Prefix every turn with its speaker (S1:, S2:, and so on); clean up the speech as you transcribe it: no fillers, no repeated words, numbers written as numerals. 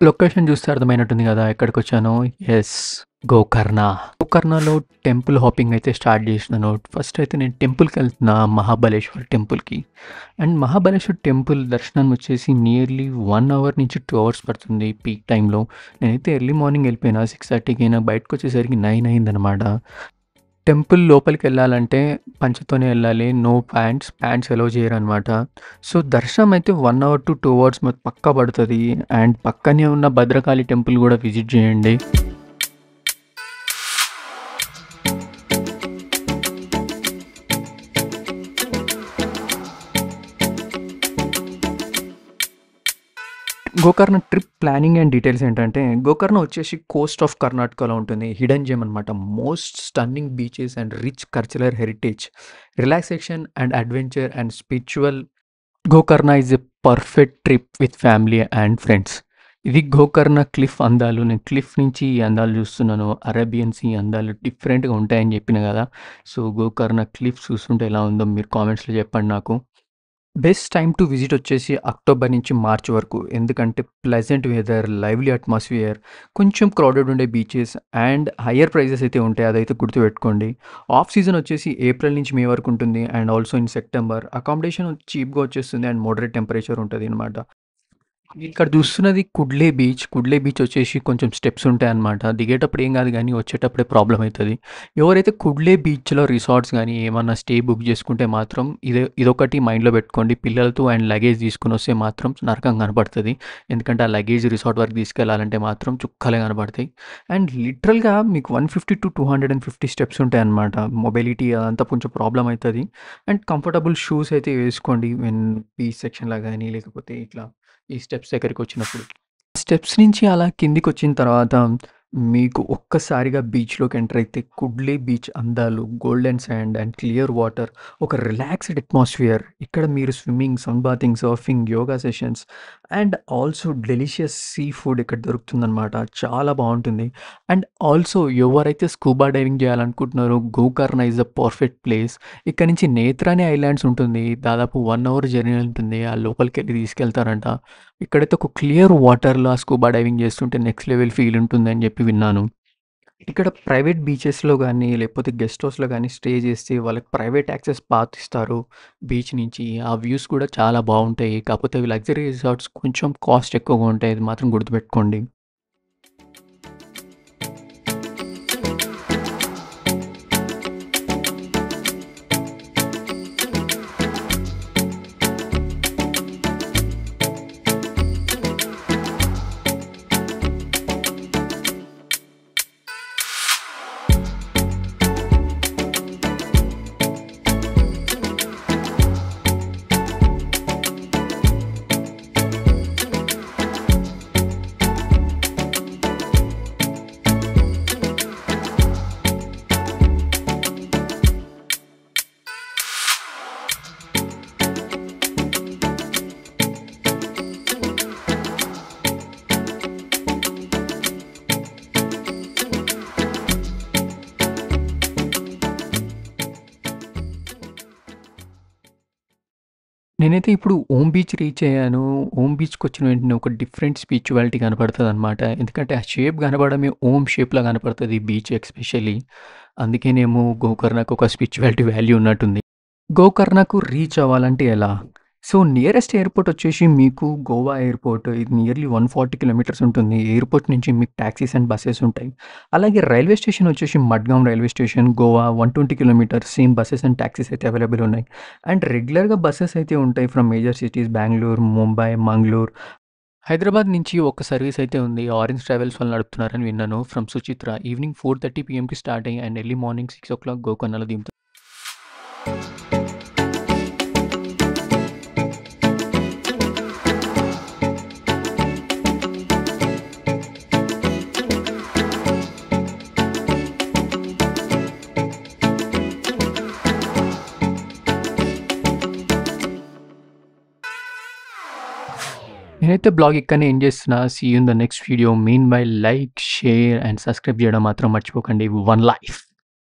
S1: Location చూస్తే అర్థమైనట్టుంది గదా! ఎక్కడికొచ్చానో. Yes. Gokarna. గోకర్ణలో temple hopping అయితే స్టార్ట్ చేసినాను. ఫస్ట్ అయితే నేను టెంపుల్‌కెళ్తున్నా మహాబలేశ్వర్ టెంపుల్‌కి. అండ్ మహాబలేశ్వర్ టెంపుల్ దర్శనం వచ్చేసి నియర్లీ 1 అవర్ నుంచి 2 అవర్స్ పడుతుంది పీక్ టైమ్‌లో. నేనైతే ఎర్లీ మార్నింగ్ ఎళ్ళిపోయినా 6:30కి నాకు బయటకొచ్చేసరికి 9 అయిందనమాట. టెంపుల్ లోపలికెళ్ళాలంటే పంచెతోనే ఎళ్ళాలి. నో ప్యాంట్స్. ప్యాంట్స్ అలో చేయరనమాట. సో, దర్శనం అయితే 1 అవర్ టు 2 అవర్స్ పక్కా పడతది. అండ్ పక్కనే ఉన్న భద్రకాళి టెంపుల్ గూడా విజిట్ చేయండి. Gokarna trip planning and details ఏంటంటే, గోకర్ణ వచ్చేసి కోస్ట్ ఆఫ్ కర్ణాటకలో ఉంటుంది. హిడెన్ జెమ్ అనమాట. Most stunning beaches and rich cultural heritage. Relaxation and adventure and spiritual. Gokarna is a perfect trip with family and friends. ఇది గోకర్ణ క్లిఫ్ అందాలు. నేను క్లిఫ్ నుంచి ఈ అందాలు చూస్తున్నాను. అరేబియన్ సీ అందాలు డిఫరెంట్‌గా ఉంటాయని చెప్పిన గదా! సో, గోకర్ణ క్లిఫ్ చూస్తుంటే ఎలా ఉందో మీరు కామెంట్స్‌లో చెప్పండి నాకు. బెస్ట్ టైమ్ టు విజిట్ వచ్చేసి అక్టోబర్ నుంచి మార్చ్ వరకు. ఎందుకంటే ప్లెజెంట్ వెదర్, లైవ్లీ అట్మాస్ఫియర్, కొంచెం క్రౌడెడ్ ఉండే బీచెస్ అండ్ హయ్యర్ ప్రైజెస్ అయితే ఉంటాయి. అదైతే గుర్తుపెట్టుకోండి. ఆఫ్ సీజన్ వచ్చేసి ఏప్రిల్ నుంచి మే వరకు ఉంటుంది. And also in September. Accommodation చీప్‌గా వచ్చేస్తుంది అండ్ మోడరేట్ టెంపరేచర్ ఉంటదనమాట. ఇక్కడ చూస్తున్నది కుడ్లే బీచ్. కుడ్లే బీచ్ వచ్చేసి కొంచెం స్టెప్స్ ఉంటాయన్నమాట. దిగేటప్పుడు ఏం కాదు గానీ, వచ్చేటప్పుడే ప్రాబ్లమ్ అయితది. ఎవరైతే కుడ్లే బీచ్‌లో రిసార్ట్స్ గానీ, ఏమన్నా స్టే బుక్ చేసుకుంటే మాత్రం ఇదొకటి మైండ్‌లో పెట్టుకోండి. పిల్లలతో అండ్ లగేజ్ తీసుకొనొస్తే మాత్రం నరకం కనపడతది. ఎందుకంటే, ఆ లగేజ్ రిసార్ట్ వరకు తీసుకెళ్ళాలంటే మాత్రం చుక్కలే కనపడతాయి. అండ్ లిటరల్‌గా మీకు 150-250 స్టెప్స్ ఉంటాయన్నమాట. మొబిలిటీ అదంతా కొంచెం ప్రాబ్లమ్ అయితది. అండ్ కంఫర్టబుల్ షూస్ అయితే వేసుకోండి. బీచ్ సెక్షన్‌లో గానీ, లేకపోతే ఇట్లా ఈ స్టెప్స్ దగ్గరికొచ్చినప్పుడు. స్టెప్స్ నుంచి అలా కిందికొచ్చిన తర్వాత మీకు ఒక్కసారిగా బీచ్‌లోకి ఎంటర్ అయితే కుడ్లే బీచ్ అందాలు, golden sand and clear water, ఒక రిలాక్స్డ్ అట్మాస్ఫియర్. ఇక్కడ మీరు swimming, sun bathing, surfing, yoga sessions and also delicious sea food ఇక్కడ దొరుకుతుందనమాట. చాలా బావుంటుంది. అండ్ ఆల్సో ఎవరైతే స్కూబా డైవింగ్ చేయాలనుకుంటున్నారో Gokarna is the perfect place. ఇక్కడ నుంచి నేత్రాని ఐలాండ్స్ ఉంటుంది. దాదాపు 1 అవర్ జర్నీ ఉంటుంది. ఆ లోపలికెళ్ళి తీసుకెళ్తారంట. ఇక్కడైతే ఒక క్లియర్ వాటర్‌లో ఆ స్కూబా డైవింగ్ చేస్తుంటే నెక్స్ట్ లెవెల్ ఫీల్ ఉంటుందని చెప్పి విన్నాను. ఇక్కడ ప్రైవేట్ బీచెస్‌లో గానీ, లేకపోతే గెస్ట్ హౌస్‌లో గానీ స్టే చేస్తే వాళ్ళకి ప్రైవేట్ యాక్సెస్ పాత్ ఇస్తారు బీచ్ నుంచి. ఆ వ్యూస్ కూడా చాలా బావుంటాయి. కాకపోతే అవి లగ్జరీ రిసార్ట్స్ కొంచెం కాస్ట్ ఎక్కువగా ఉంటాయి. ఇది మాత్రం గుర్తుపెట్టుకోండి. నేనైతే ఇప్పుడు ఓమ్ బీచ్ రీచ్ అయ్యాను. ఓమ్ బీచ్‌కొచ్చిన వెంటనే ఒక డిఫరెంట్ స్పిరిచువాలిటీ కనపడతదనమాట. ఎందుకంటే ఆ షేప్ కనపడమే ఓమ్ షేప్‌లా కనపడతది బీచ్ ఎస్పెషల్లీ. అందుకేనేమో గోకర్ణకు ఒక స్పిరిచువాలిటీ వాల్యూ ఉన్నట్టుంది. గోకర్ణకు రీచ్ అవ్వాలంటే ఎలా? సో, నియరెస్ట్ ఎయిర్‌పోర్ట్ వచ్చేసి మీకు గోవా ఎయిర్‌పోర్ట్. ఇది నియర్లీ 140 కిలోమీటర్స్ ఉంటుంది. ఎయిర్‌పోర్ట్ నుంచి మీకు టాక్సీస్ అండ్ బసెస్ ఉంటాయి. అలాగే రైల్వే స్టేషన్ వచ్చేసి Madgaon railway station, Goa 120 kilometres. Same buses and taxis అయితే అవైలబుల్ ఉన్నాయి. అండ్ రెగ్యులర్‌గా బసెస్ అయితే ఉంటాయి from major cities Bengaluru, Mumbai, Mangaluru. Hyderabad నుంచి ఒక సర్వీస్ అయితే ఉంది. ఆరెంజ్ ట్రావెల్స్ వాళ్ళు నడుపుతున్నారని విన్నాను. ఫ్రమ్ సుచిత్ర. ఈవినింగ్ 4:30 పీఎంకి స్టార్ట్ అయ్యి అండ్ ఎర్లీ మార్నింగ్ 6:00 గోకర్ణలో దింపుతుంది. నేనైతే బ్లాగ్ ఇక్కడనే ఎండ్ చేస్తున్నా. See you in the next video. Meanwhile like, share and subscribe చేయడం మాత్రం మర్చిపోకండి. One life.